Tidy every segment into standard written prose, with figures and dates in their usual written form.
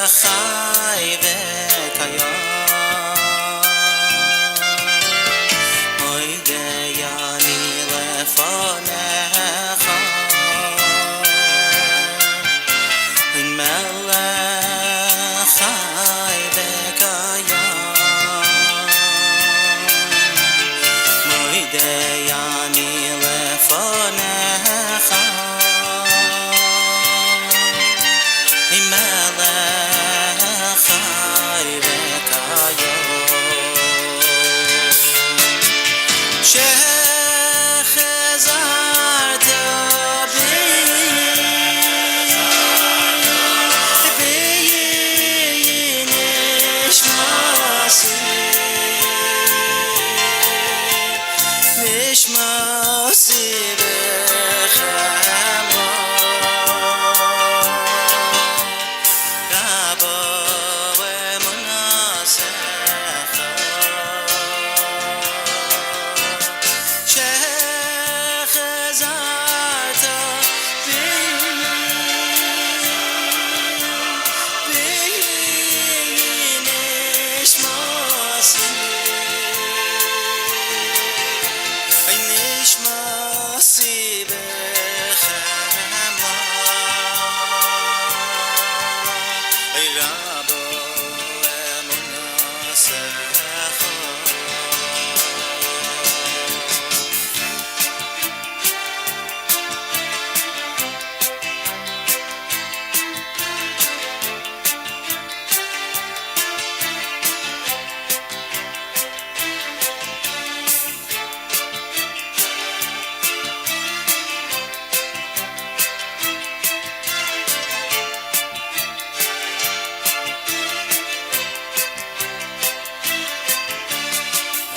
חי וקיים מוידי אני לפניך מלך חי וקיים מוידי אני לפניך מלך חי וקיים שחזרת בי נשמעסי בחמלה רבו אמונתך שחזרת בי נשמעסי נשמעסי בחמלה רבו אמונתך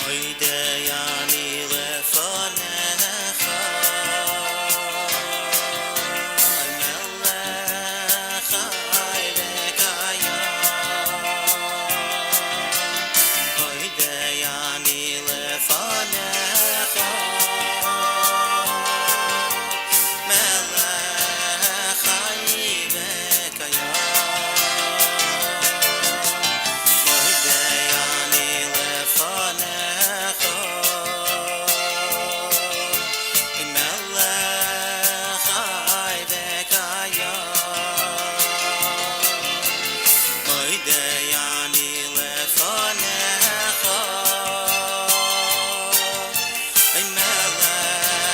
מוידי אני לפניך מלך חי וקיים מוידי אני לפניך מלך חי וקיים מוידי אני לפניך מלך חי וקיים מוידי אני לפניך מלך חי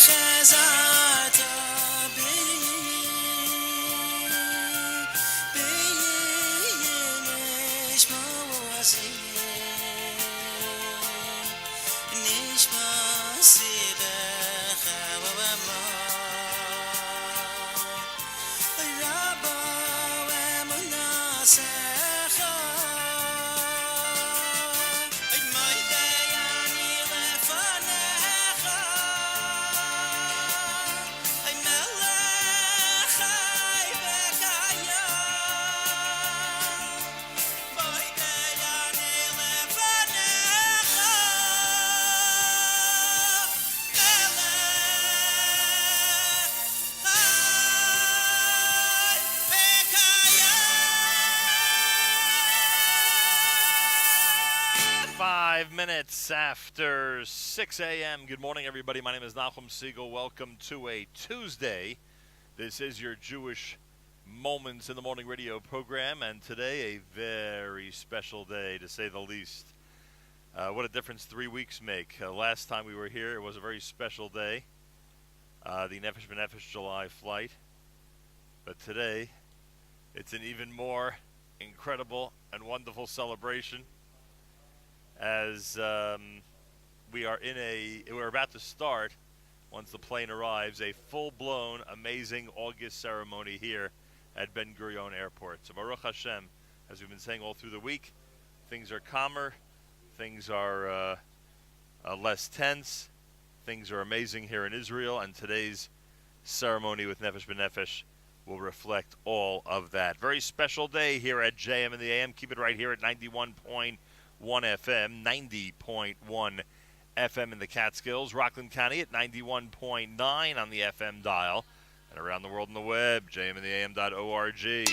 שחזרת בי נשמעסי בחמלה רבו אמונתך מוידי אני לפניך מלך חי וקיים מוידי אני לפניך מלך חי וקיים 5 minutes after 6 a.m. Good morning, everybody. My name is Nachum Siegel. Welcome to a Tuesday. This is your Jewish Moments in the Morning radio program, and today a very special day, to say the least. What a difference 3 weeks make. Last time we were here, it was a very special day, the Nefesh B'Nefesh July flight. But today, it's an even more incredible and wonderful celebration, as we're about to start once the plane arrives, a full-blown, amazing August ceremony here at Ben Gurion Airport. So Baruch Hashem, as we've been saying all through the week, things are calmer, things are less tense, things are amazing here in Israel, and today's ceremony with Nefesh B'Nefesh will reflect all of that. Very special day here at JM in the AM. Keep it right here at 91.1 FM, 90.1 FM in the Catskills, Rockland County at 91.9 on the FM dial, and around the world on the web, jmintheam.org.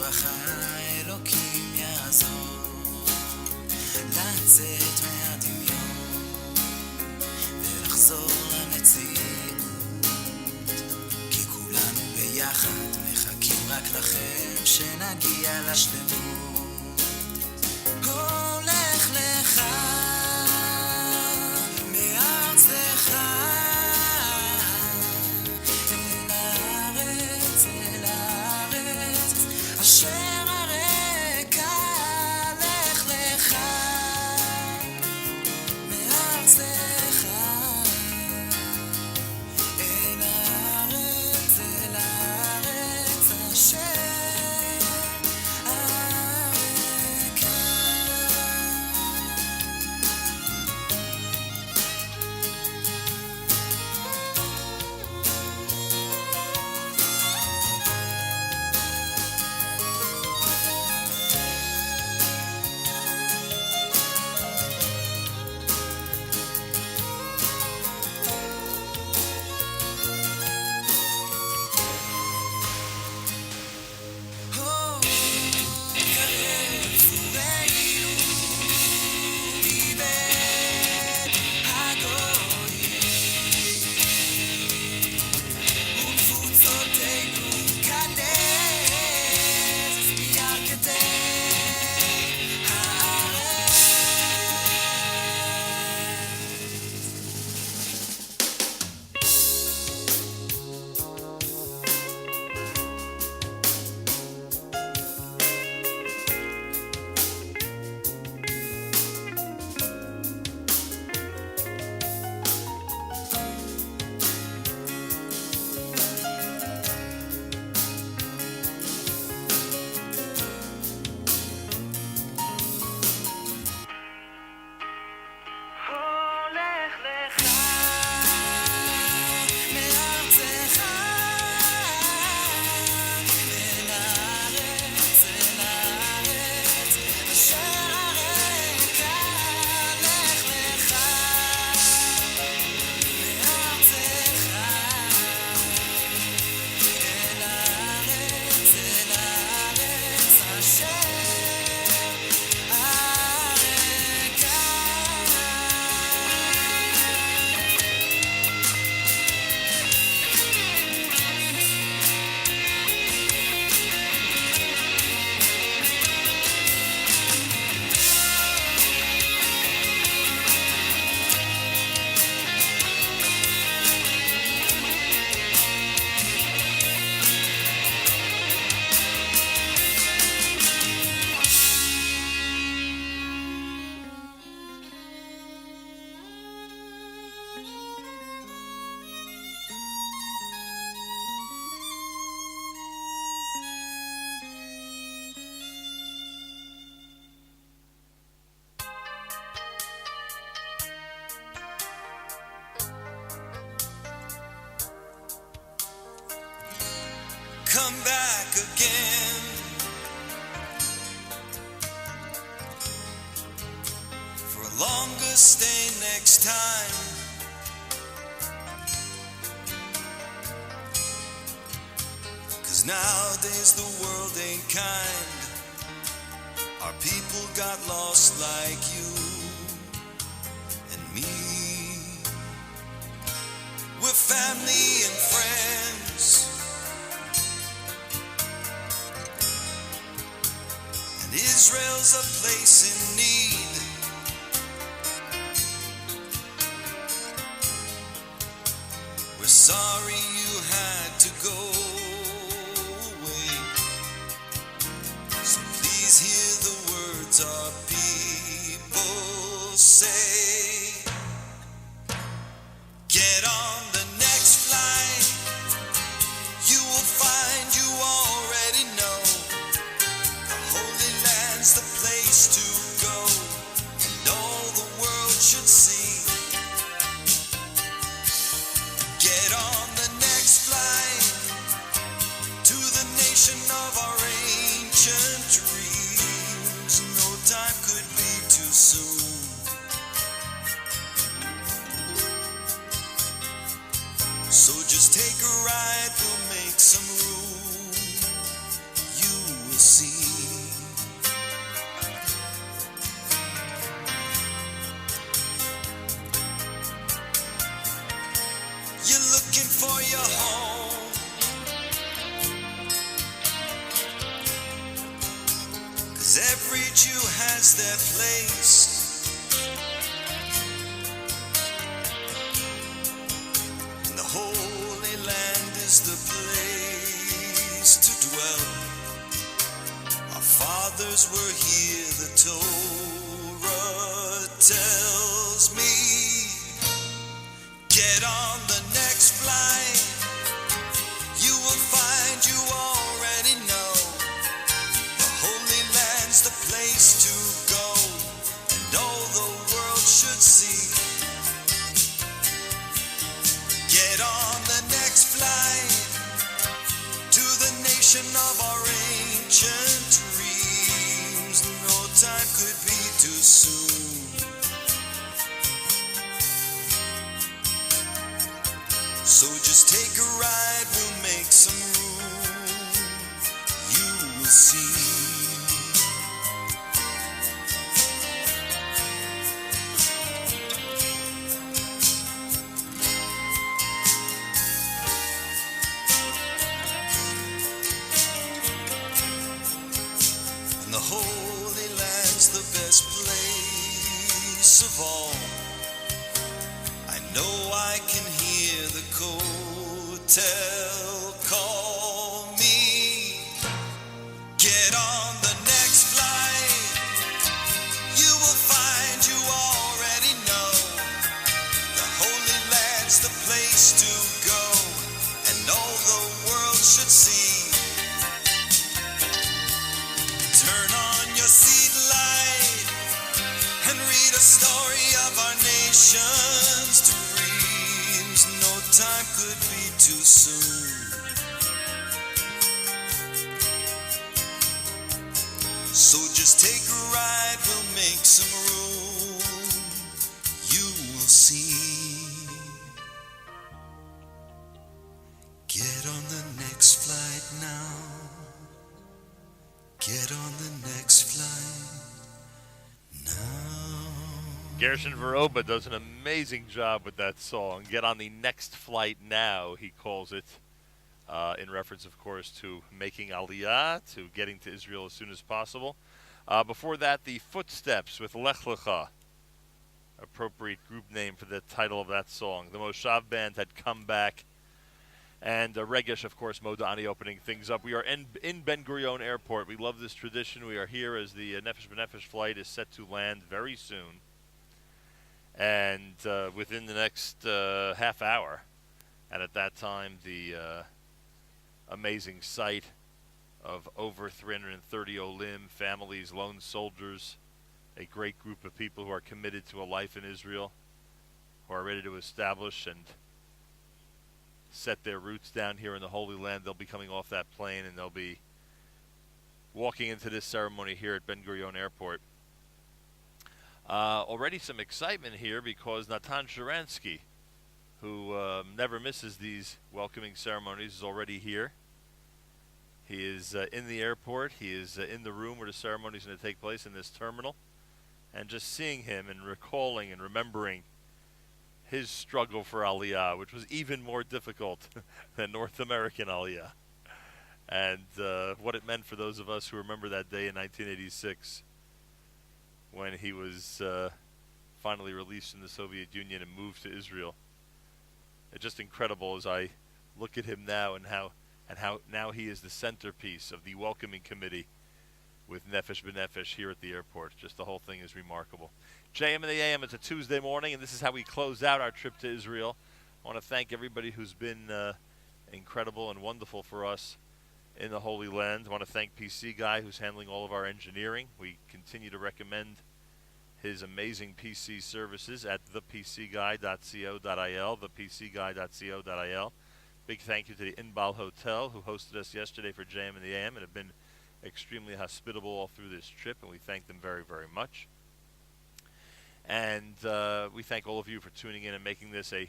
בברכה אלוקים יעזור לצאת מהדמיון ולחזור למציאות, כי כולנו ביחד מחכים רק לכם שנגיע לשלמות. הולך לך מארצך אל הארץ אשר הרקע, לך לך מארצך אל הארץ אשר הרקע. הולך לך מארצך אל הארץ אשר הרקע, לך לך מארצך אל הארץ אשר come back again. For a longer stay next time. Cause nowadays the world ain't kind. Our people got lost like you and me. We're family and friends. Israel's a place in need. We're sorry you had to go away. So please hear the words our people say. Get on the next flight. You will find you already know. Holy Land's the place to go, and all the world should see. Get on the next flight to the nation of our ancient dreams. No time could be too soon. So just take a ride, we'll make some room. You see. You're looking for your home, 'cause every Jew has their place. And the Holy Land is the place to dwell. Our fathers were here, the Torah tells me. Get on the next flight, you will find you already know. The Holy Land's the place to go, and all the world should see. Get on the next flight, to the nation of our ancient dreams. No time could be too soon. So just take a ride, we'll make some room. You will see. And the Holy Land's the best place of all. I know I can hear the hotel call me. Get on the next flight, you will find you already know. The Holy Land's the place to go, and all the world should see. Turn on your seat light and read a story of our nation's dreams. No time could be too soon. So just take a ride, we'll make some room. You will see. Get on the next flight now. Get on the next flight now. Gershon Veroba does an amazing job with that song. Get on the next flight now, he calls it, in reference, of course, to making Aliyah, to getting to Israel as soon as possible. Before that, the Footsteps with Lech Lecha, appropriate group name for the title of that song. The Moshav Band had come back, and Regesh, of course, Modani opening things up. We are in Ben Gurion Airport. We love this tradition. We are here as the Nefesh B'Nefesh flight is set to land very soon. And within the next half hour. And at that time, the amazing sight of over 330 Olim, families, lone soldiers, a great group of people who are committed to a life in Israel, who are ready to establish and set their roots down here in the Holy Land. They'll be coming off that plane, and they'll be walking into this ceremony here at Ben Gurion Airport. Already some excitement here because Natan Sharansky, who never misses these welcoming ceremonies, is already here. He is in the airport. He is in the room where the ceremony is going to take place in this terminal. And just seeing him and recalling and remembering his struggle for Aliyah, which was even more difficult than North American Aliyah. And what it meant for those of us who remember that day in 1986 when he was finally released from the Soviet Union and moved to Israel. It's just incredible as I look at him now and how now he is the centerpiece of the welcoming committee with Nefesh B'Nefesh here at the airport. Just the whole thing is remarkable. JM and the AM, it's a Tuesday morning, and this is how we close out our trip to Israel. I want to thank everybody who's been incredible and wonderful for us in the Holy Land. I want to thank PC Guy, who's handling all of our engineering. We continue to recommend his amazing PC services at thepcguy.co.il, thepcguy.co.il. Big thank you to the Inbal Hotel, who hosted us yesterday for JM and the AM and have been extremely hospitable all through this trip, and we thank them very, very much. And we thank all of you for tuning in and making this an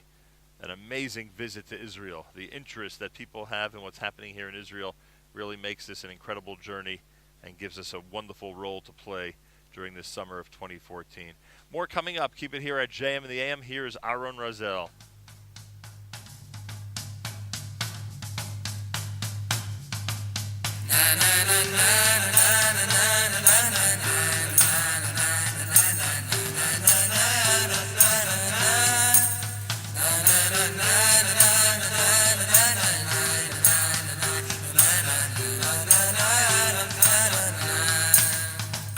amazing visit to Israel. The interest that people have in what's happening here in Israel really makes this an incredible journey and gives us a wonderful role to play during this summer of 2014. More coming up. Keep it here at JM in the AM. Here's Aaron Razel.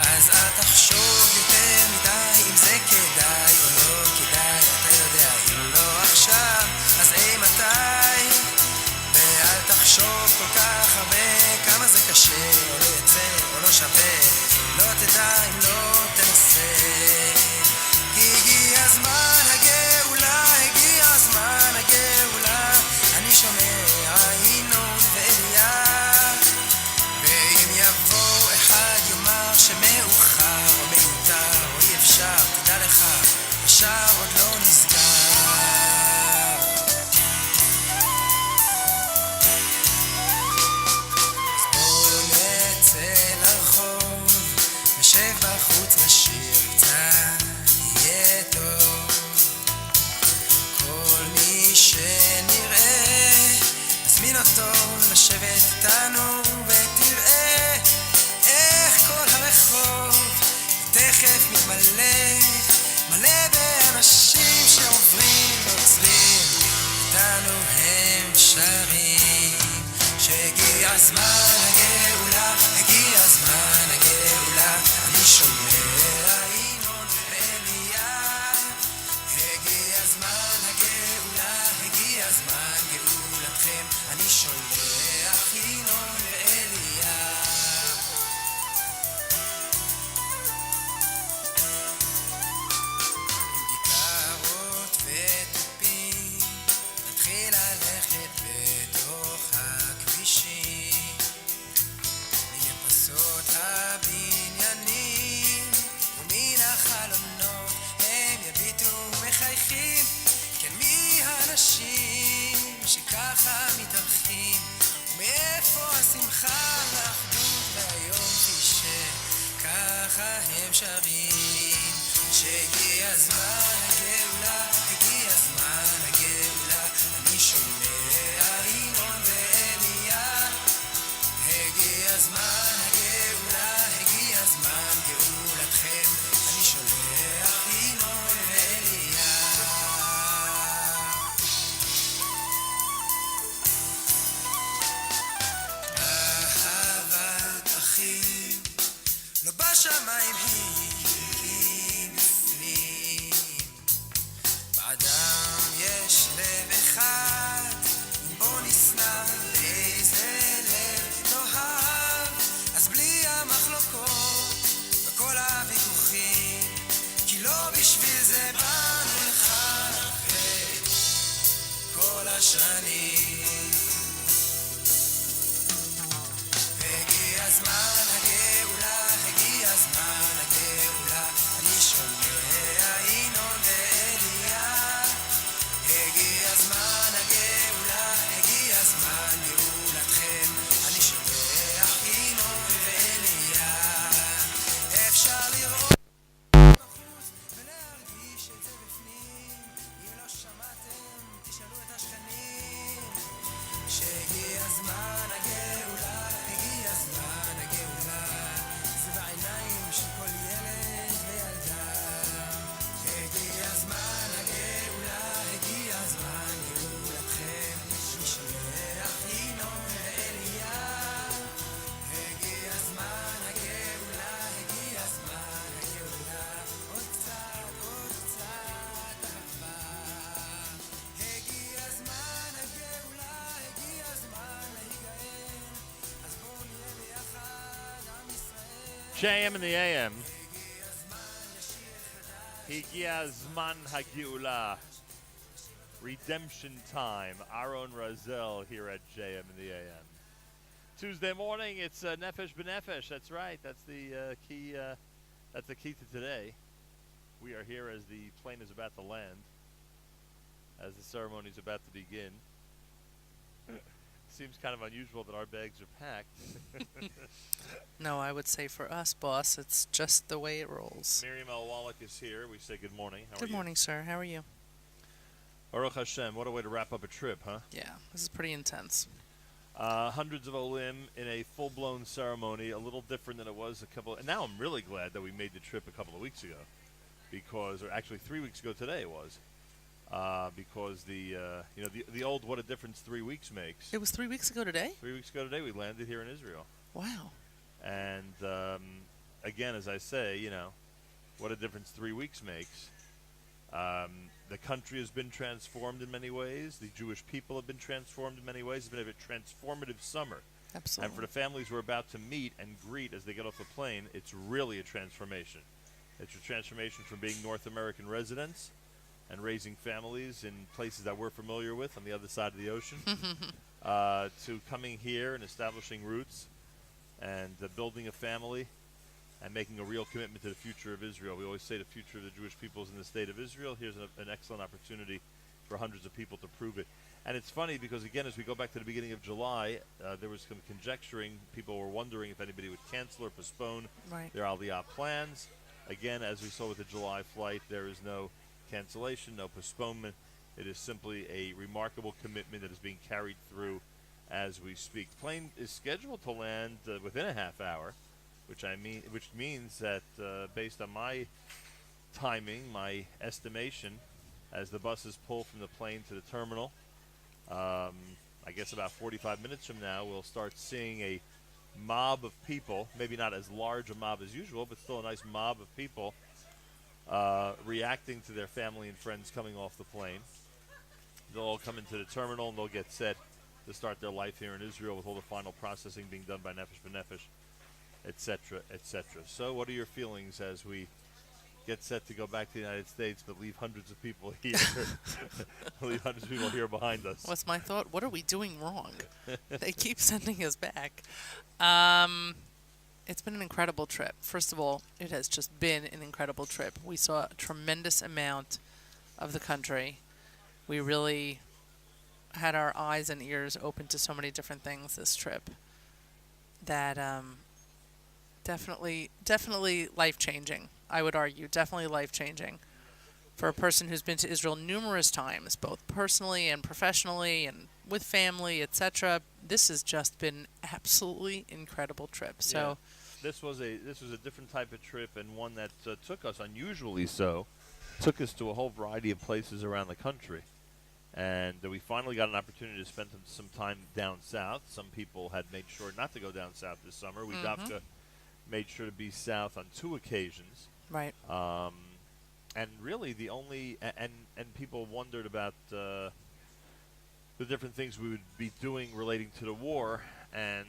אז אל תחשוב יותר מדי אם זה כדאי או לא כדאי, אתה יודע אם לא עכשיו אז מתי, ואל תחשוב כל כך הרבה כמה זה קשה או לא יצא או לא שווה, לא תדע אם לא תנסה, כי הגיע הזמן הגאולה, הגיע הזמן הגאולה, אני שומע ינון ואליה, ואם יבוא אחד יאמר שמאוחר או מיותר או אי אפשר, תדע לך, השער עוד לא נסגר. אז בואו נצא לרחוב, נשב בחוץ נשיר קצת, יהיה טוב. כל מי שנראה, נזמין אותו לשבת איתנו ותראה איך כל הרחוב תכף מתמלא, מלא באנשים שעוברים ועוצרים, איתנו הם שרים שהגיע הזמן הגאולה, הגיע הזמן הגאולה, אני שומע ינון ואליה, הגיע הזמן הגאולה, הגיע הזמן גאולתכם, אני שולח ינון ואליה. כיכרות ותופים, נתחיל ללכת בתוך הכבישים, ממרפסות הבניינים ומן החלונות הם יביטו מחייכים, כן מי האנשים שככה מתארחים, ומאיפה השמחה והאחדות והיום ככה הם שרים שהגיע הזמן הגאולה, הגיע הזמן הגאולה, אני שומע ינון ואליה, הגיע הזמן הגאולה, הגיע הזמן גאולתכם, אני שולח ינון ואליה. אהבת אחים לא בשמיים היא בפנים, באדם יש לב אחד, אם בוא נשנא באיזה לב נאהב, אז בלי המחלוקות וכל הוויכוחים, כי לא בשביל זה באנו לך אחרי כל השנים. הגיע הזמן הגאולה, הגיע הזמן הגאולה, אני שומע ינון ואליה, הגיע הזמן הגאולה, הגיע הזמן גאולתכם, אני שומע ינון ואליה, אפשר לראות בחוץ ולהרגיש את זה בפנים, אם לא שמעתם תשאלו את השכנים, שהגיע הזמן הגאולה, הגיע הזמן הגאולה, זה בעיניים של כל ילד וילדה, הגיע הזמן הגאולה, הגיע הזמן גאולתכם, אני שולח ינון ואליה, הגיע הזמן הגאולה, הגיע הזמן הגאולה, עוד קצת אהבה, הגיע הזמן הגאולה, הגיע הזמן להיגאל, אז בואו נהיה ביחד עם ישראל. JM in the AM. Higia Zman Hageulah. Redemption time. Aaron Razel here at JM in the AM. Tuesday morning, it's Nefesh B'Nefesh. That's right. That's the key. That's the key to today. We are here as the plane is about to land, as the ceremony is about to begin. seems kind of unusual that our bags are packed. No, I would say for us, boss, it's just the way it rolls. Miriam L. Wallach is here. We say good morning. How are Good you? morning, sir. How are you? Baruch Hashem. What a way to wrap up a trip, huh? Yeah, this is pretty intense. Hundreds of Olim in a full-blown ceremony, a little different than it was a couple. And now I'm really glad that we made the trip a couple of weeks ago, because, or actually 3 weeks ago today it was, because the old what a difference 3 weeks makes. It was 3 weeks ago today? 3 weeks ago today we landed here in Israel, Wow. and again, as I say, what a difference 3 weeks makes. The country has been transformed in many ways. The Jewish people have been transformed in many ways. It's been a transformative summer. Absolutely. And for the families we're about to meet and greet as they get off the plane, it's really a transformation. It's a transformation from being North American residents and raising families in places that we're familiar with on the other side of the ocean, to coming here and establishing roots and building a family and making a real commitment to the future of Israel. We always say the future of the Jewish people is in the state of Israel. Here's an excellent opportunity for hundreds of people to prove it. And it's funny because, again, as we go back to the beginning of July, there was some conjecturing. People were wondering if anybody would cancel or postpone their Aliyah plans. Again, as we saw with the July flight, there is no cancellation, no postponement. It is simply a remarkable commitment that is being carried through as we speak. The plane is scheduled to land within a half hour, which means that based on my timing, my estimation, as the buses pull from the plane to the terminal, I guess about 45 minutes from now, we'll start seeing a mob of people, maybe not as large a mob as usual, but still a nice mob of people reacting to their family and friends coming off the plane. They'll all come into the terminal and they'll get set to start their life here in Israel with all the final processing being done by Nefesh B'Nefesh, etc., etc. So what are your feelings as we get set to go back to the United States but leave hundreds of people here leave hundreds of people here behind us? What's my thought? What are we doing wrong? They keep sending us back. It's been an incredible trip. First of all, it has just been an incredible trip. We saw a tremendous amount of the country. We really had our eyes and ears open to so many different things this trip that definitely life-changing, I would argue. Definitely life-changing. For a person who's been to Israel numerous times, both personally and professionally and with family, etc., this has just been absolutely incredible trip. So this was a different type of trip, and one that took us, unusually so, took us to a whole variety of places around the country. And we finally got an opportunity to spend some time down south. Some people had made sure not to go down south this summer. We made sure to be south on 2 occasions. Right. And really the only and people wondered about the different things we would be doing relating to the war, and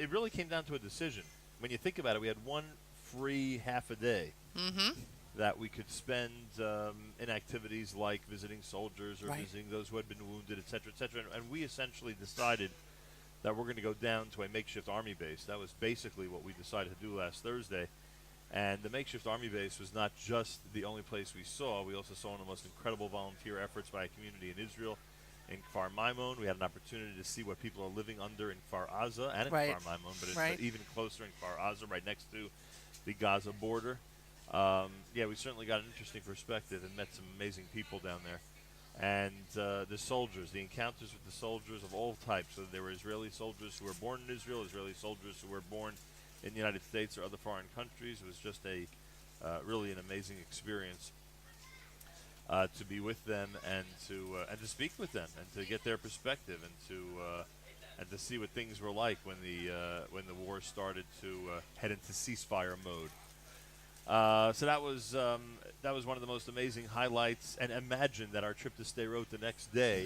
it really came down to a decision. When you think about it, we had one free half a day that we could spend in activities like visiting soldiers or visiting those who had been wounded, etc., etc. And we essentially decided that we're going to go down to a makeshift army base. That was basically what we decided to do last Thursday. And the makeshift army base was not just the only place we saw. We also saw one of the most incredible volunteer efforts by a community in Israel. In Kfar Maimon, we had an opportunity to see what people are living under in Kfar Aza and in Kfar Maimon, but it's even closer in Kfar Aza, right next to the Gaza border. We certainly got an interesting perspective and met some amazing people down there. And the soldiers, the encounters with the soldiers of all types. So there were Israeli soldiers who were born in Israel, Israeli soldiers who were born in the United States or other foreign countries. It was just really an amazing experience to be with them and to speak with them and to get their perspective and to see what things were like when the war started to head into ceasefire mode. So that was one of the most amazing highlights. And imagine that our trip to Sderot the next day,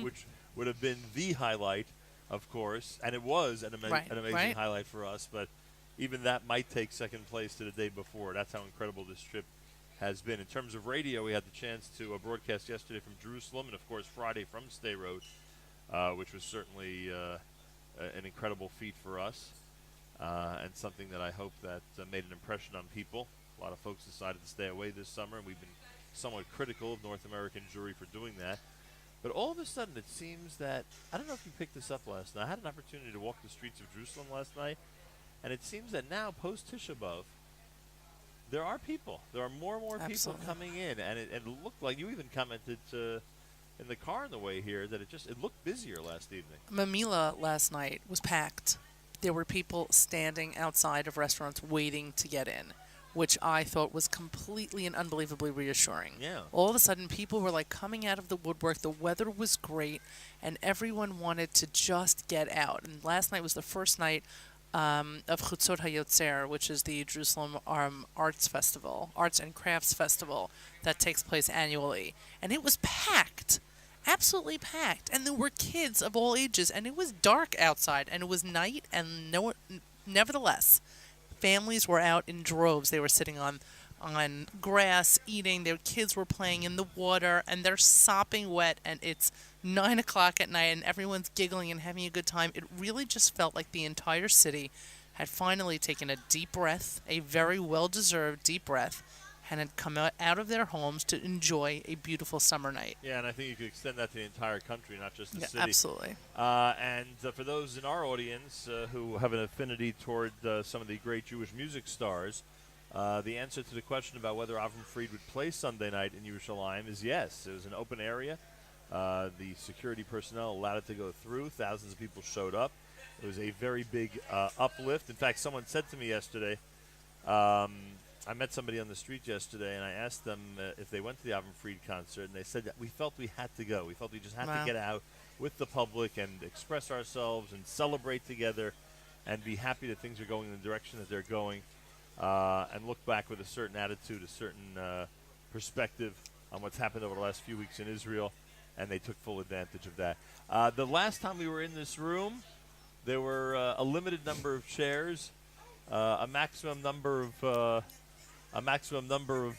which would have been the highlight, of course, and it was an amazing highlight for us. But even that might take second place to the day before. That's how incredible this trip has been. In terms of radio, we had the chance to broadcast yesterday from Jerusalem, and of course Friday from Sderot, which was certainly an incredible feat for us, and something that I hope that made an impression on people. A lot of folks decided to stay away this summer, and we've been somewhat critical of North American Jewry for doing that. But all of a sudden, it seems that I don't know if you picked this up last night. I had an opportunity to walk the streets of Jerusalem last night, and it seems that now, post Tisha B'av, there are people. There are more and more Absolutely. people coming in, and it looked like you even commented in the car on the way here that it looked busier last evening. Mamila last night was packed. There were people standing outside of restaurants waiting to get in, which I thought was completely and unbelievably reassuring. Yeah. All of a sudden, people were like coming out of the woodwork. The weather was great, and everyone wanted to just get out. And last night was the first night of Chutzot HaYotzer, which is the Jerusalem Arts and Crafts Festival that takes place annually. And it was packed, absolutely packed. And there were kids of all ages, and it was dark outside, and it was night, and nevertheless, families were out in droves. They were sitting on grass, eating. Their kids were playing in the water, and they're sopping wet, and it's 9 o'clock at night, and everyone's giggling and having a good time. It really just felt like the entire city had finally taken a deep breath, a very well-deserved deep breath, and had come out of their homes to enjoy a beautiful summer night. Yeah, and I think you could extend that to the entire country, not just the Yeah, city. absolutely. And for those in our audience who have an affinity toward some of the great Jewish music stars, the answer to the question about whether Avram Fried would play Sunday night in Yerushalayim is yes. It was an open area. The security personnel allowed it to go through. Thousands of people showed up. It was a very big uplift. In fact, someone said to me yesterday, I met somebody on the street yesterday, and I asked them if they went to the Avram Fried concert, and they said that we felt we had to go. We felt we just had to get out with the public and express ourselves and celebrate together and be happy that things are going in the direction that they're going, and look back with a certain attitude, a certain perspective on what's happened over the last few weeks in Israel, and they took full advantage of that. The last time we were in this room, there were a limited number of chairs, a maximum number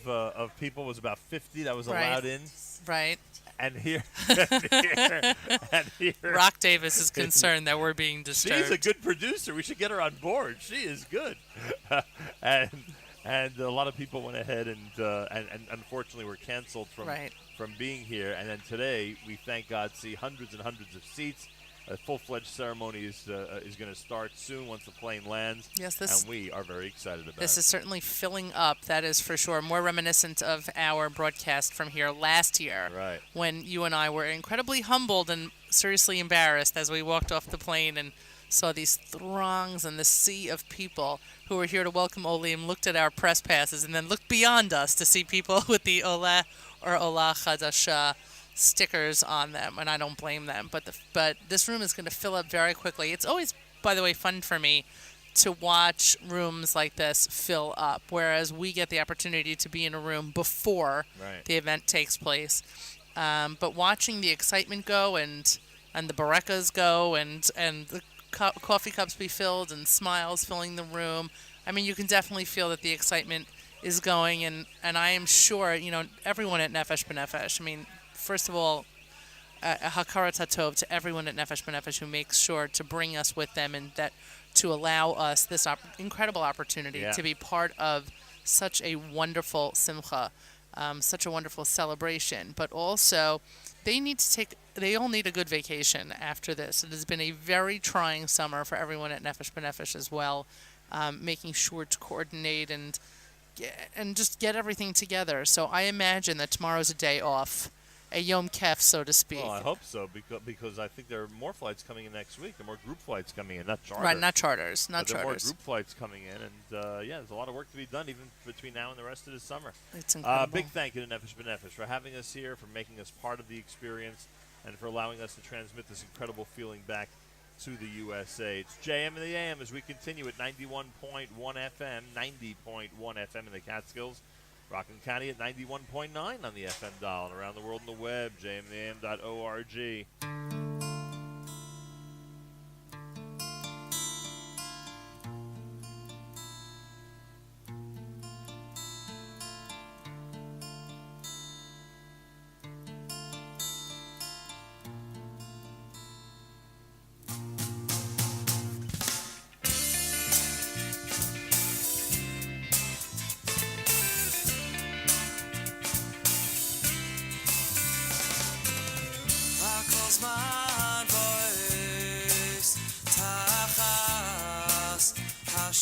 of people was about 50 that was allowed in. Right. And here, Rock Davis is concerned that we're being disturbed. She's a good producer. We should get her on board. She is good. and a lot of people went ahead and unfortunately were canceled from being here. And then today, we thank God see hundreds and hundreds of seats. A full-fledged ceremony is going to start soon once the plane lands. Yes, and we are very excited about it. This is certainly filling up, that is for sure. More reminiscent of our broadcast from here last year, right, when you and I were incredibly humbled and seriously embarrassed as we walked off the plane and saw these throngs and the sea of people who were here to welcome Olim, looked at our press passes, and then looked beyond us to see people with the Ola or Ola Chadasha stickers on them, and I don't blame them. But this room is going to fill up very quickly. It's always, by the way, fun for me to watch rooms like this fill up, whereas we get the opportunity to be in a room before the event takes place. But watching the excitement go and the barekas go and the coffee cups be filled and smiles filling the room, I mean, you can definitely feel that the excitement is going, and I am sure, everyone at Nefesh B'Nefesh, I mean, first of all, Hakarat HaTov to everyone at Nefesh B'Nefesh who makes sure to bring us with them and that to allow us this incredible opportunity to be part of such a wonderful simcha, such a wonderful celebration. But also, they all need a good vacation after this. It has been a very trying summer for everyone at Nefesh B'Nefesh as well, making sure to coordinate and just get everything together. So I imagine that tomorrow's a day off. A Yom Kef, so to speak. Well, I hope so, because I think there are more flights coming in next week. There are more group flights coming in, not charters. Right, not charters. There are more group flights coming in, and there's a lot of work to be done even between now and the rest of the summer. It's incredible. Big thank you to Nefesh B'Nefesh for having us here, for making us part of the experience, and for allowing us to transmit this incredible feeling back to the USA. It's JM and the AM as we continue at 91.1 FM, 90.1 FM in the Catskills. Rockland County at 91.9 on the FM dial, and around the world on the web, jmandtheam.org.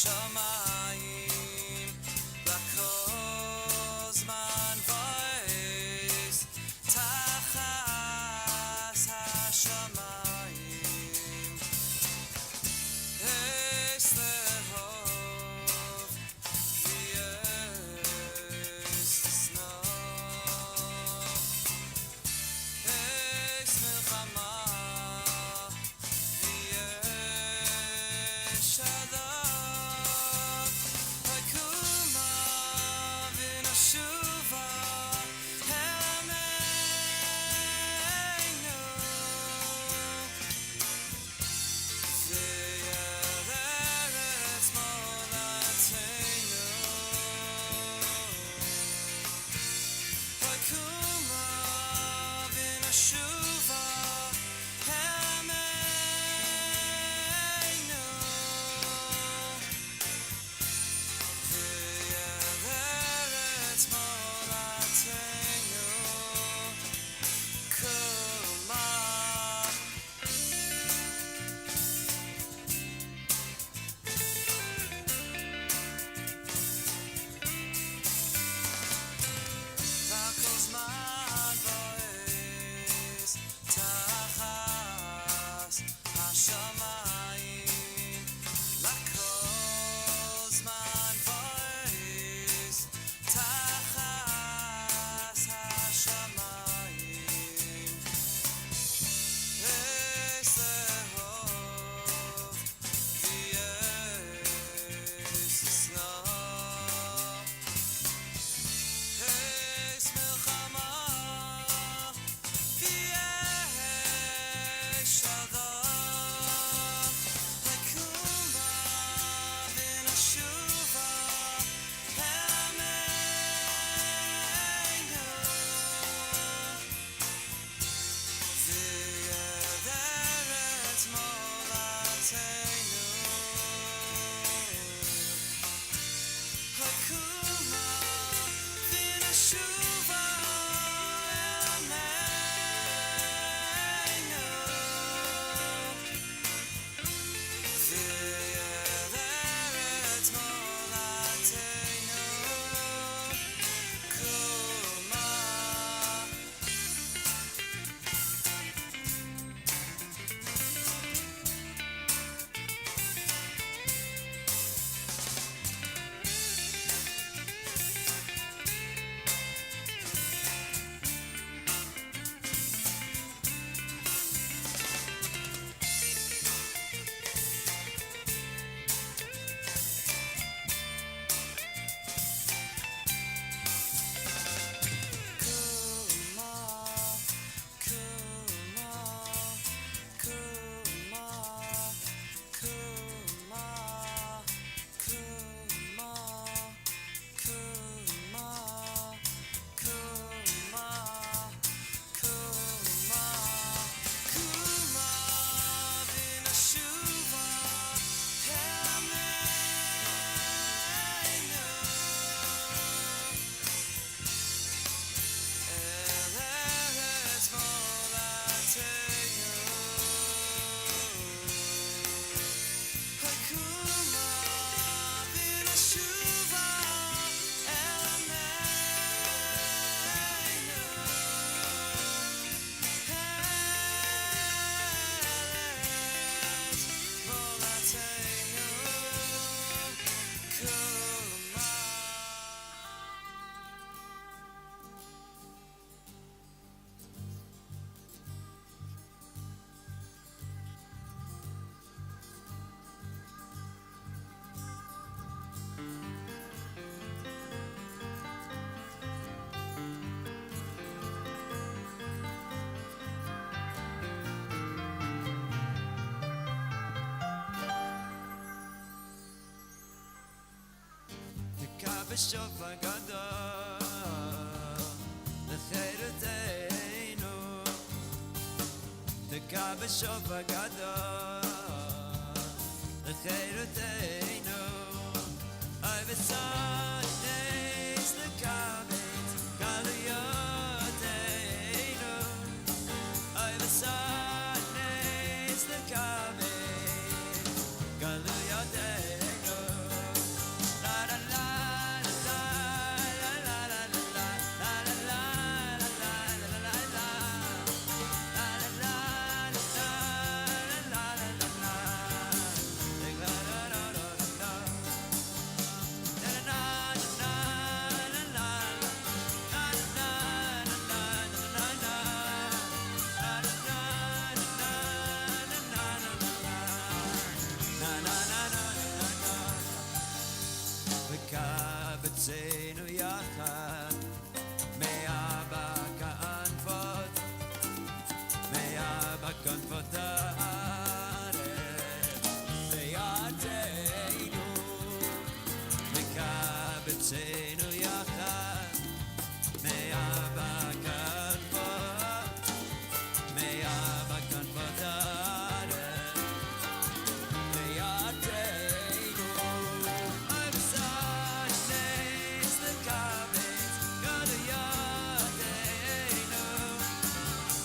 השמיים לכל זמן voice תחת השמיים אס לאהוב ואס לשנוא אס מלחמה ואס שלום הקומה ונשובה אל עמנו ואל ארץ מולדתנו הקומה ונשובה אל עמנו ואל ארץ מולדתנו קומה לכל זמן voice תחת השמיים לכל זמן voice תחת השמיים אס לאהוב ואס לשנוא אס מלחמה ואס שלום הקומה ונשובה אל עמנו ואל ארץ מולדתנו הקומה ונשובה אל עמנו ואל ארץ מולדתנו קומה בשופר גדול לחירותנו תקע בשופר גדול לחירותנו אוי וסונס לקבץ גלויותנו אוי וסונס לקבץ גלויותנו וקבצנו יחד מאבא כנפות, מאבא כנפות הארץ לידנו, וקבצנו יחד מאבא כנפות, מאבא כנפות הארץ לידנו. I'm sorry, the comments got a yardeno.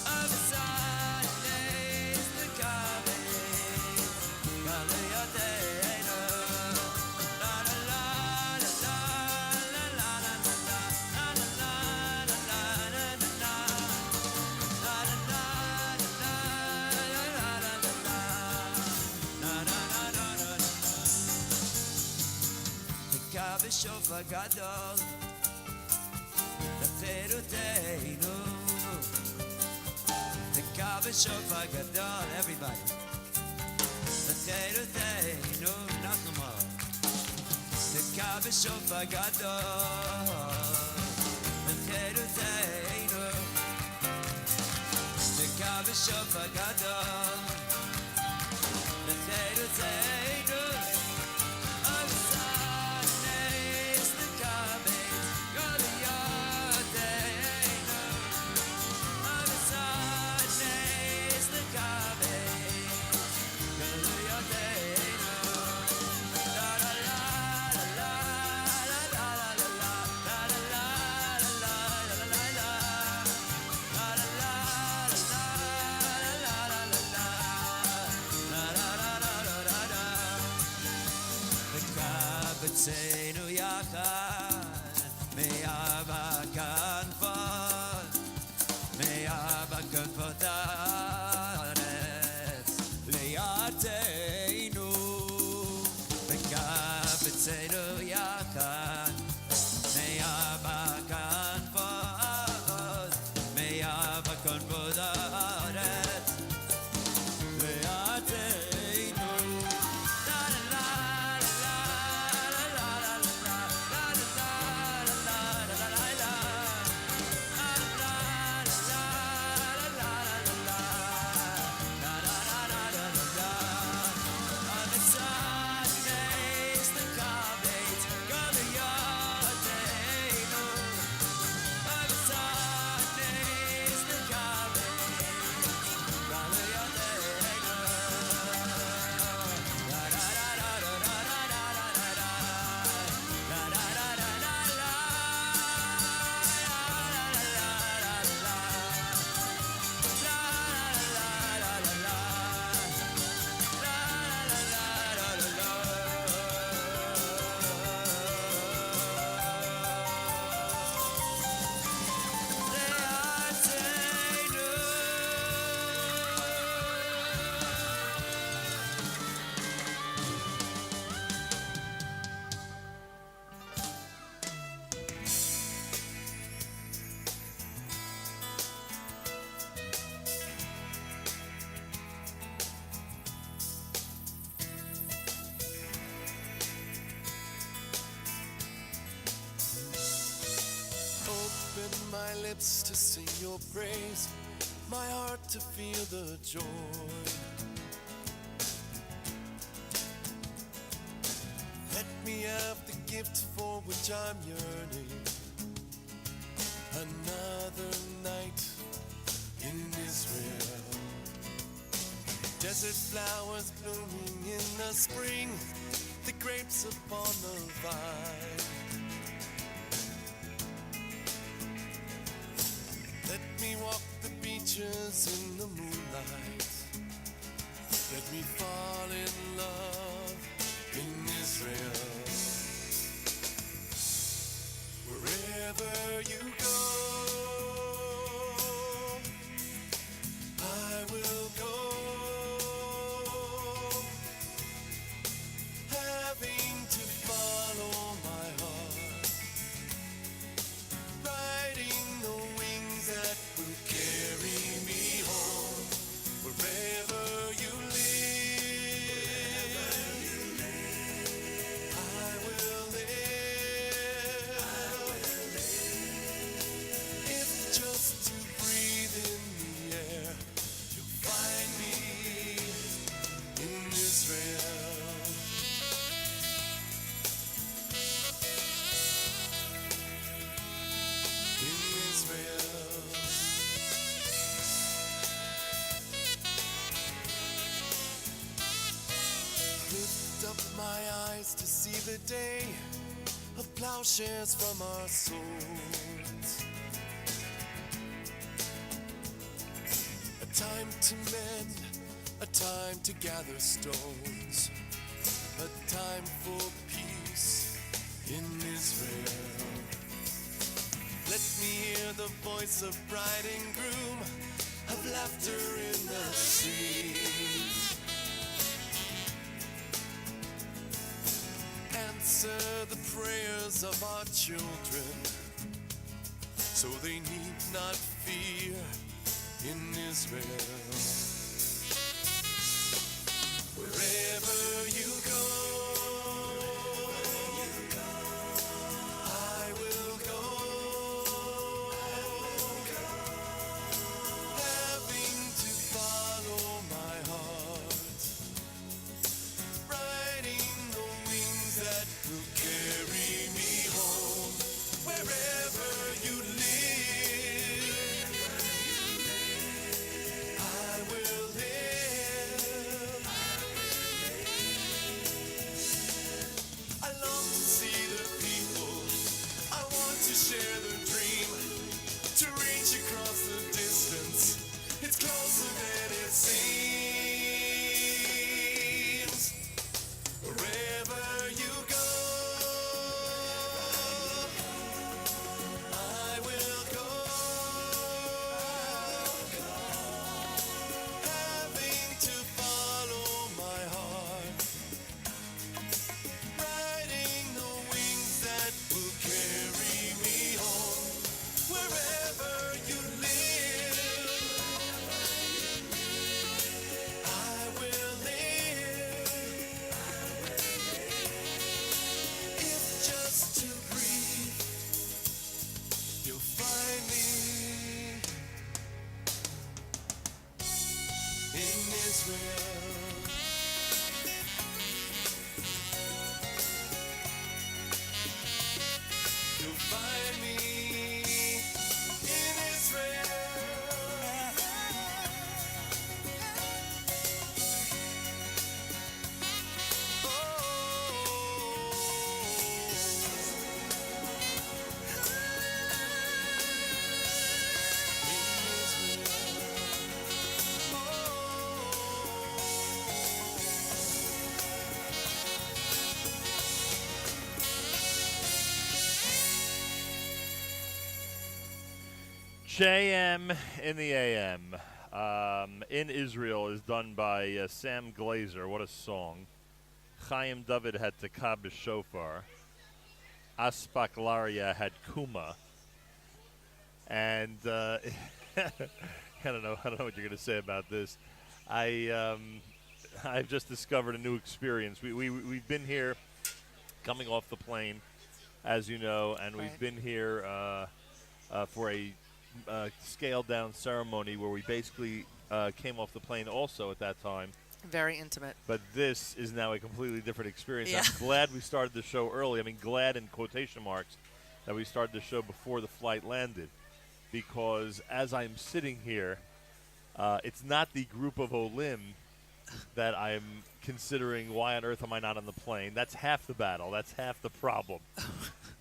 I'm sorry, the comments got a yardeno. La la la la la la la la la la la la la la la. La la la la la la la la la. La la la la la la. תקע בשופר גדול לחירותנו, תקע בשופר גדול, everybody, לחירותנו, אנחנו more. תקע בשופר גדול לחירותנו, תקע בשופר גדול לחירותנו. וקבצנו יחד מאבא כנפות, מאבא כנפות הארץ לידנו, וקבצנו יחד מאבא כנפות, מאבא כנפות הארץ לידנו. Open my lips to sing your praise, my heart to feel the joy. Let me have the gift for which I'm yearning, another night in Israel. Desert flowers blooming in the spring, the grapes upon the vine. Let me walk the beaches in the moonlight. Let me fall in love in Israel. Wherever you go, I will go. Having to follow my heart, riding the wings that will carry me home. Wherever you live, I see the day of plowshares from our swords. A time to mend, a time to gather stones, a time for peace in Israel. Let me hear the voice of bride and groom, of laughter in the streets. Answer the prayers of our children, so they need not fear in Israel. Wherever you go, I will go. Having to follow my heart, riding the wings that will carry me home. Wherever you live, I will live. I long to see the people, I want to share the dream, to reach across the distance. It's closer than it seems. Wherever you go, I will go. Having to follow my heart, riding the wings that will carry me home. Wherever you live, I will live. If just to breathe, you'll find me in Israel. You'll find me in Israel. JM in the AM. In Israel is done by Sam Glazer. What a song. Chaim David had Takab Shofar. Aspak Laria had Kuma. And I don't know what you're going to say about this. I've just discovered a new experience. We've been here coming off the plane, as you know, and we've Right. been here for a scaled-down ceremony where we basically came off the plane also at that time. Very intimate. But this is now a completely different experience. Yeah. I'm glad we started the show early. I mean, glad in quotation marks that we started the show before the flight landed, because as I'm sitting here, it's not the group of Olim that I'm considering. Why on earth am I not on the plane? That's half the battle. That's half the problem.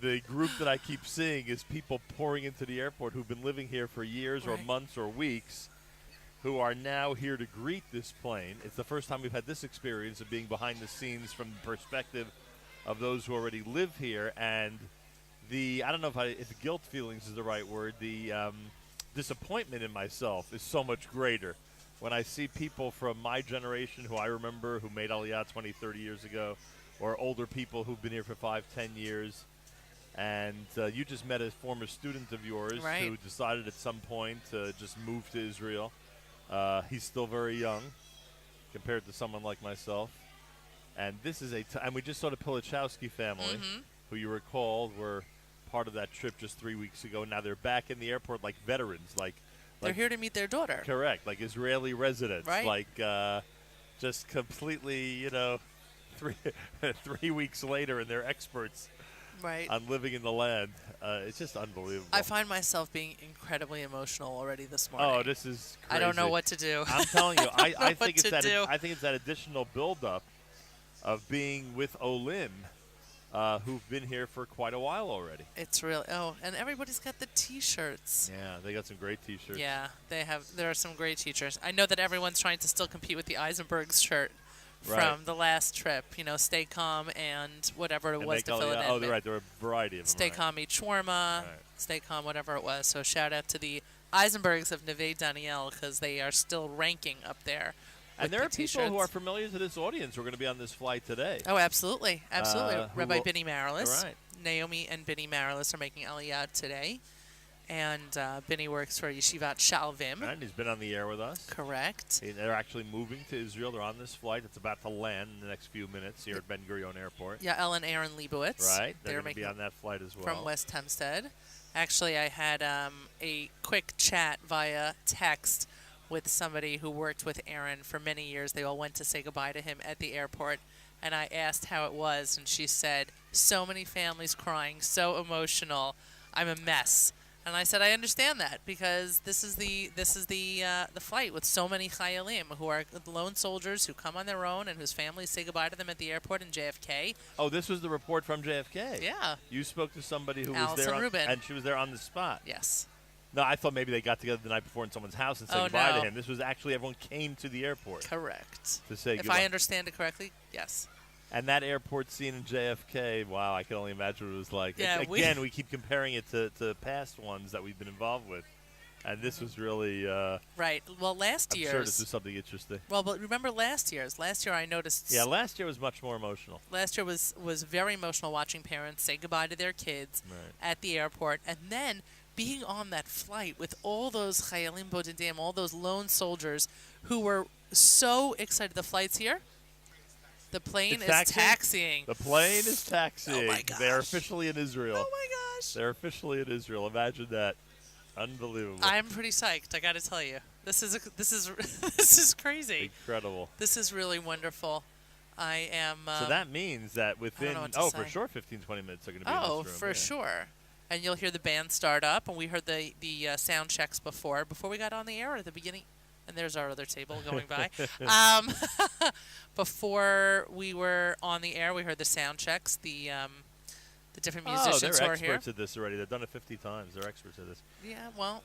The group that I keep seeing is people pouring into the airport who've been living here for years or Right. months or weeks, who are now here to greet this plane. It's the first time we've had this experience of being behind the scenes from the perspective of those who already live here. And I don't know if guilt feelings is the right word, the disappointment in myself is so much greater when I see people from my generation who I remember who made Aliyah 20, 30 years ago, or older people who've been here for 5, 10 years. And you just met a former student of yours Right. who decided at some point to just move to Israel. He's still very young compared to someone like myself. And this is and we just saw the Pilichowski family, Mm-hmm. who you recall were part of that trip just 3 weeks ago. Now they're back in the airport like veterans, They're here to meet their daughter. correct, like Israeli residents, Right. like just completely, 3 weeks later, and they're experts Right. on living in the land. It's just unbelievable. I find myself being incredibly emotional already this morning. Oh, this is crazy. I don't know what to do. I'm telling you, I know think what it's to do. I think it's that additional buildup of being with Olim who've been here for quite a while already. It's really and everybody's got the T-shirts. Yeah, they got some great T-shirts. Yeah, they have. There are some great T-shirts. I know that everyone's trying to still compete with the Eisenberg's shirt Right. from the last trip. You know, Stay Calm and whatever it And was they to call fill it- it in. Oh, they're right. There were a variety of them. Stay right. Calm, eat shawarma. Right. Stay Calm, whatever it was. So shout out to the Eisenbergs of Neve Daniel because they are still ranking up there. And with there the are people who T-shirts. are familiar to this audience who are going to be on this flight today. Oh, absolutely, absolutely. Who Rabbi will- Benny Marilis, Right. Naomi and Benny Marilis are making Aliyah today, and Benny works for Yeshivat Shalvim. Right, he's been on the air with us. Correct. They're actually moving to Israel. They're on this flight. It's about to land in the next few minutes here at Ben Gurion Airport. Yeah, Ellen Aaron Leibowitz. Right. They're They're going to be making on that flight as well. from West Hempstead. Actually, I had a quick chat via text with somebody who worked with Aaron for many years. They all went to say goodbye to him at the airport, and I asked how it was, and she said, "So many families crying, so emotional. I'm a mess." And I said, I understand that because this is the flight with so many chayalim who are lone soldiers who come on their own and whose families say goodbye to them at the airport in JFK. Oh, this was the report from JFK. Yeah. You spoke to somebody who was Allison there, Rubin. and she was there on the spot. Yes. No, I thought maybe they got together the night before in someone's house and said Oh, goodbye no. to him. This was actually everyone came to the airport Correct. to say If goodbye. I understand it correctly, yes. And that airport scene in JFK, wow, I can only imagine what it was like. Yeah, Again, we keep comparing it to past ones that we've been involved with. And this was really, Right. Well, last I'm year's. sure this is something interesting. Well, but remember last year's. Last year I noticed. Yeah, last year was much more emotional. Last year was very emotional watching parents say goodbye to their kids Right. at the airport, and then being on that flight with all those chayalim bodedim, all those lone soldiers who were so excited. The flight's here. The plane It's is taxiing? taxiing. The plane is taxiing. Oh my They're gosh. officially in Israel. Oh my gosh! They're officially in Israel. Imagine that. Unbelievable. I'm pretty psyched. I got to tell you, this is this is crazy. Incredible. This is really wonderful. I am. So that means that within, know what to for say. sure, 15, 20 minutes they're going to be in Oh, this room. for yeah. sure. And you'll hear the band start up, and we heard the sound checks before we got on the air at the beginning. And there's our other table going by. Before we were on the air, we heard the sound checks. The different musicians they're who are here. experts at this already. They've done it 50 times. They're experts at this. Yeah, well,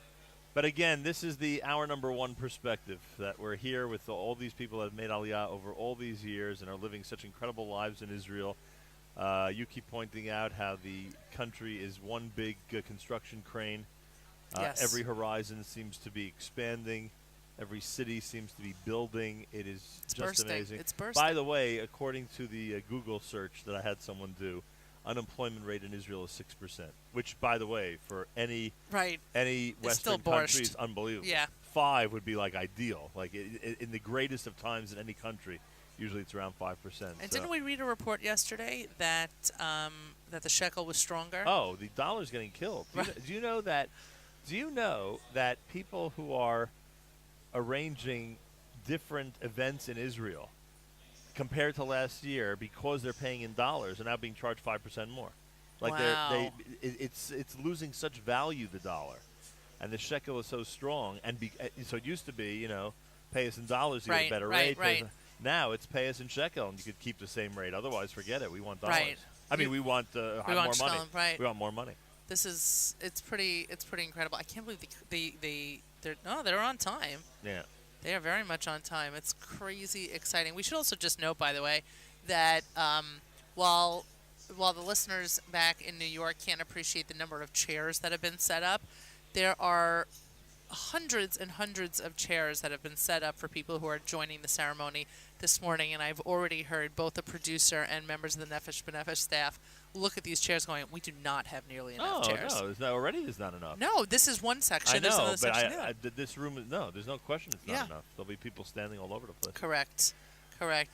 But again, this is the our number one perspective, that we're here with all these people that have made Aliyah over all these years and are living such incredible lives in Israel. You keep pointing out how the country is one big construction crane. Yes. Every horizon seems to be expanding. Every city seems to be building. It is It's just bursting. amazing. It's bursting. By the way, according to the Google search that I had someone do, unemployment rate in Israel is 6%, which, by the way, for any right. Western still country borscht. is unbelievable. Yeah. 5 would be like ideal. Like in the greatest of times in any country, usually it's around 5%. And so- didn't we read a report yesterday that that the shekel was stronger? Oh, the dollar's getting killed. Do you know that? Do you know that people who are arranging different events in Israel compared to last year, because they're paying in dollars, are now being charged 5% more? Like Wow. it's losing such value, the dollar, and the shekel is so strong. And so it used to be, pay us in dollars, you get Right, a better right, rate. right. Now it's pay us in shekel, and you could keep the same rate. Otherwise, forget it. We want dollars. Right. I mean, we want more money. shekel, right. We want more money. It's pretty incredible. I can't believe they're on time. Yeah. They are very much on time. It's crazy exciting. We should also just note, by the way, that while the listeners back in New York can't appreciate the number of chairs that have been set up, there are hundreds and hundreds of chairs that have been set up for people who are joining the ceremony this morning. And I've already heard both the producer and members of the Nefesh B'Nefesh staff look at these chairs going, we do not have nearly enough chairs. No, there's not enough. No, this is one section. I There's know, another but section. this room is there's no question it's not Yeah. enough. There'll be people standing all over the place. Correct.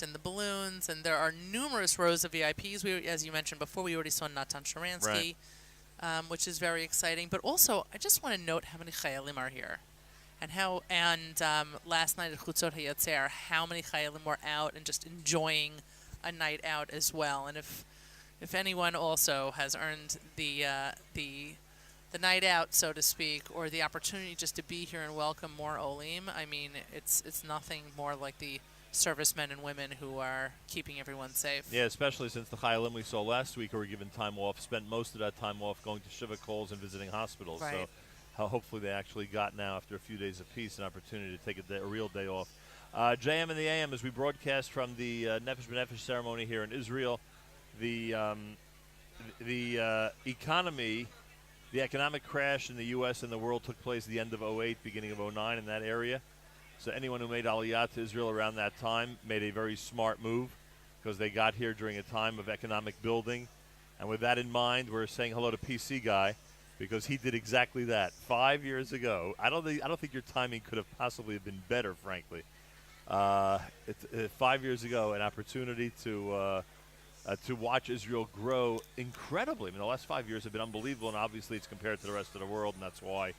And the balloons, and there are numerous rows of VIPs. As you mentioned before, we already saw Natan Sharansky, which is very exciting. But also, I just want to note how many Chayalim are here. And last night at Chutzot HaYotzer, how many Chayalim were out and just enjoying a night out as well. And if anyone also has earned the night out, so to speak, or the opportunity just to be here and welcome more Olim, I mean, it's nothing more like the servicemen and women who are keeping everyone safe. Yeah, especially since the Chayalim we saw last week who were given time off, spent most of that time off going to Shiva Kols and visiting hospitals. Right. So hopefully they actually got now, after a few days of peace, an opportunity to take a real day off. JM and the AM, as we broadcast from the Nefesh B'Nefesh ceremony here in Israel, the economy, the economic crash in the U.S. and the world took place at the end of 08, beginning of 09 in that area. So anyone who made Aliyah to Israel around that time made a very smart move because they got here during a time of economic building. And with that in mind, we're saying hello to PC Guy because he did exactly that 5 years ago. I don't think your timing could have possibly been better, frankly. 5 years ago, an opportunity to watch Israel grow incredibly. I mean, the last 5 years have been unbelievable, and obviously it's compared to the rest of the world, and that's why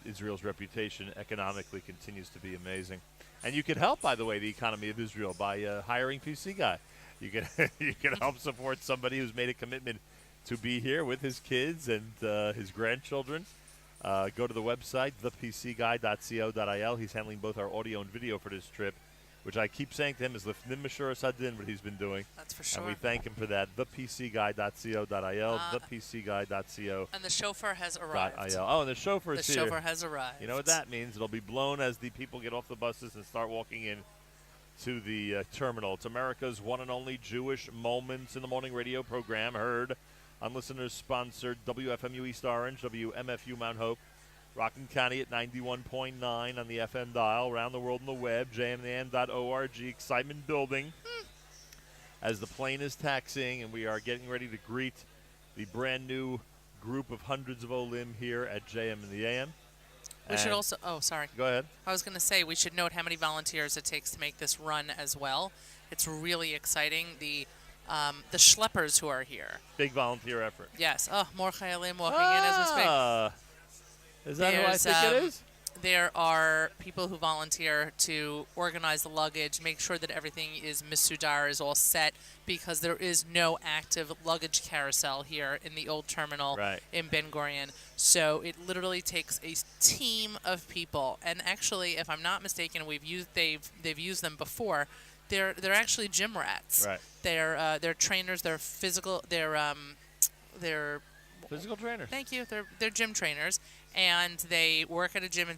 Israel's reputation economically continues to be amazing. And you can help, by the way, the economy of Israel by hiring PC Guy. You can you can help support somebody who's made a commitment to be here with his kids and his grandchildren. Go to the website, thepcguy.co.il. He's handling both our audio and video for this trip, which I keep saying to him is Lifnim Mashur Sadin, what he's been doing. That's for sure. And we thank him for that. Thepcguy.co.il, thepcguy.co.il. And the chauffeur has arrived. Oh, and the chauffeur's The here. chauffeur has arrived. You know what that means? It'll be blown as the people get off the buses and start walking in to the terminal. It's America's one and only Jewish Moments in the Morning radio program, heard on listeners-sponsored WFMU East Orange, WMFU Mount Hope, Rockland County at 91.9 on the FM dial, around the world on the web, jmnam.org, excitement building as the plane is taxiing, and we are getting ready to greet the brand new group of hundreds of Olim here at JM and the AM. We should also, sorry. Go ahead. I was going to say we should note how many volunteers it takes to make this run as well. It's really exciting. The schleppers who are here. Big volunteer effort. Yes. Oh, more Chayalim walking in as we speak. Is that who I think it is? There are people who volunteer to organize the luggage, make sure that everything is misudar, is all set, because there is no active luggage carousel here in the old terminal in Ben Gurion. So it literally takes a team of people. And actually, if I'm not mistaken, they've used them before. They're actually gym rats. Right. They're trainers. They're physical. They're physical trainers. Thank you. They're gym trainers, and they work at a gym in